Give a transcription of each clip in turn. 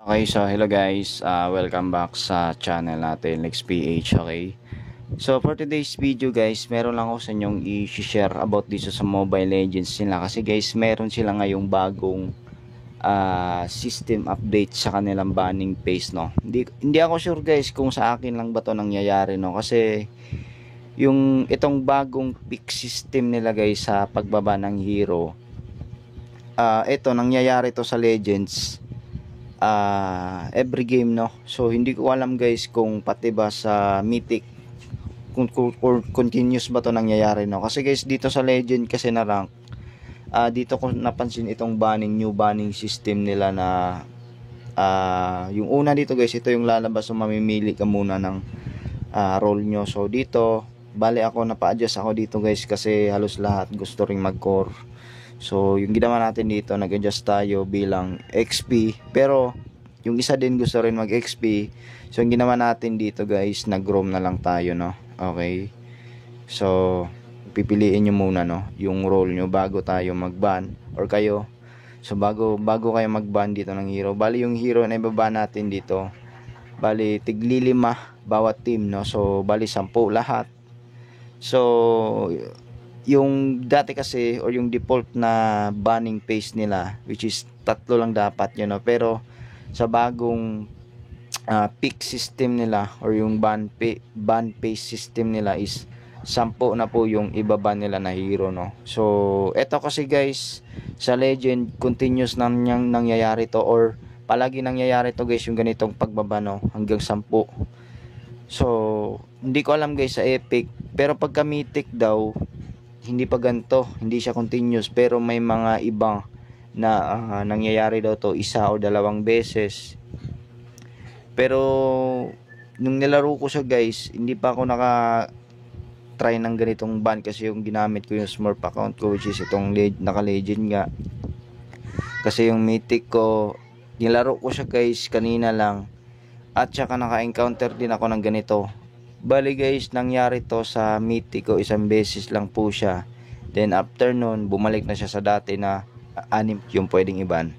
Okay, so hello guys, welcome back sa channel natin, LexPH, okay? So for today's video guys, meron lang ako sa inyong i-share about dito sa Mobile Legends nila. Kasi guys, meron sila ngayong bagong system update sa kanilang banning phase, no? Hindi ako sure guys kung sa akin lang ba to nangyayari, no? Kasi yung itong bagong pick system nila guys sa pagbaba ng hero, ito nangyayari to sa Legends every game, no? So hindi ko alam guys kung pati ba sa Mythic kung continuous ba to nangyayari, no? Kasi guys dito sa Legend kasi na rank, dito ko napansin itong new banning system nila na yung una dito guys, ito yung lalabas, so mamimili ka muna ng role nyo. So dito bali ako napa-adjust ako dito guys kasi halos lahat gusto ring mag-core. So yung ginawa natin dito, nag-adjust tayo bilang XP, pero yung isa din gusto rin mag XP. So yung ginawa natin dito guys, nag-roam na lang tayo, no? Okay, so pipiliin nyo muna, no, yung role nyo bago tayo mag-ban, or kayo. So bago kayo mag-ban dito ng hero, bali yung hero na ibaba natin dito, bali tiglilima bawat team, no? So bali 10 lahat. So yung dati kasi, or yung default na banning phase nila, which is 3 lang dapat yun, no? Pero sa bagong pick system nila, or yung ban phase system nila, is 10 na po yung ibaba nila na hero, no? So eto kasi guys, sa Legend continuous nang nangyayari to, or palagi nangyayari to guys, yung ganitong pagbaba, no, hanggang 10. So hindi ko alam guys sa Epic, pero pagka Mythic daw hindi pa ganito, hindi siya continuous, pero may mga ibang na nangyayari daw to 1 o 2 beses. Pero nung nilaro ko siya guys, hindi pa ako try ng ganitong ban, kasi yung ginamit ko yung Smurf account ko, which is itong naka Legend nga. Kasi yung Mythic ko, nilaro ko siya guys kanina lang, at saka naka-encounter din ako ng ganito. Bali guys, nangyari to sa Mythic ko 1 beses lang po siya. Then after nun, bumalik na siya sa dati na 6 yung pwedeng iban.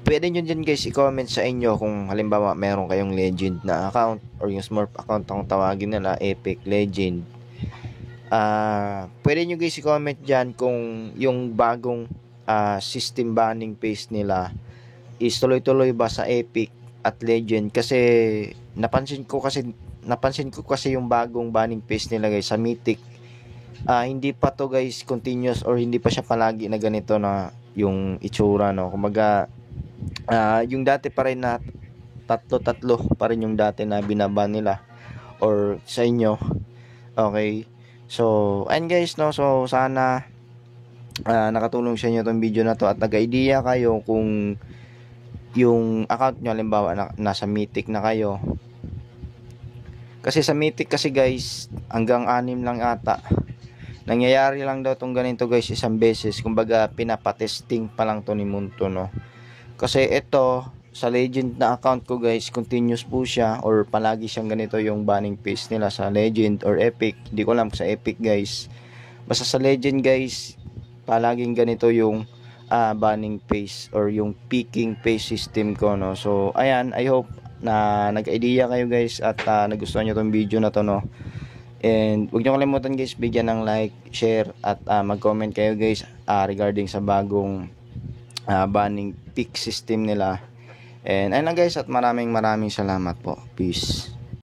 Pwede nyo dyan guys i-comment sa inyo kung halimbawa meron kayong Legend na account, or yung Smurf account ang tawagin nila, Epic Legend. Pwede nyo guys i-comment dyan kung yung bagong system banning phase nila is tuloy-tuloy ba sa Epic at Legend. Kasi napansin ko kasi yung bagong banning phase nila guys sa Mythic, hindi pa to guys continuous, or hindi pa siya palagi na ganito na yung itsura, no? Kumaga yung dati pa rin na tatlo pa rin yung dati na binaban nila, or sa inyo. Okay, so and guys, no, so sana nakatulong sa inyo tong video na to, at nag-idea kayo kung yung account nyo halimbawa nasa Mythic na kayo. Kasi sa Mythic kasi guys, hanggang 6 lang ata. Nangyayari lang daw tong ganito guys 1 beses. Kumbaga pinapatesting pa lang to ni Munto, no? Kasi ito sa Legend na account ko guys, continuous po siya, or palagi siyang ganito yung banning phase nila sa Legend or Epic. Hindi ko alam sa Epic guys. Basta sa Legend guys, palaging ganito yung banning phase, or yung picking phase system ko, no? So ayan, I hope na nag-idea kayo guys, at nagustuhan nyo tong video na to, no? And huwag nyo kalimutan guys, bigyan ng like, share, at mag-comment kayo guys regarding sa bagong banning pick system nila. And ayun lang guys, at maraming salamat po. Peace.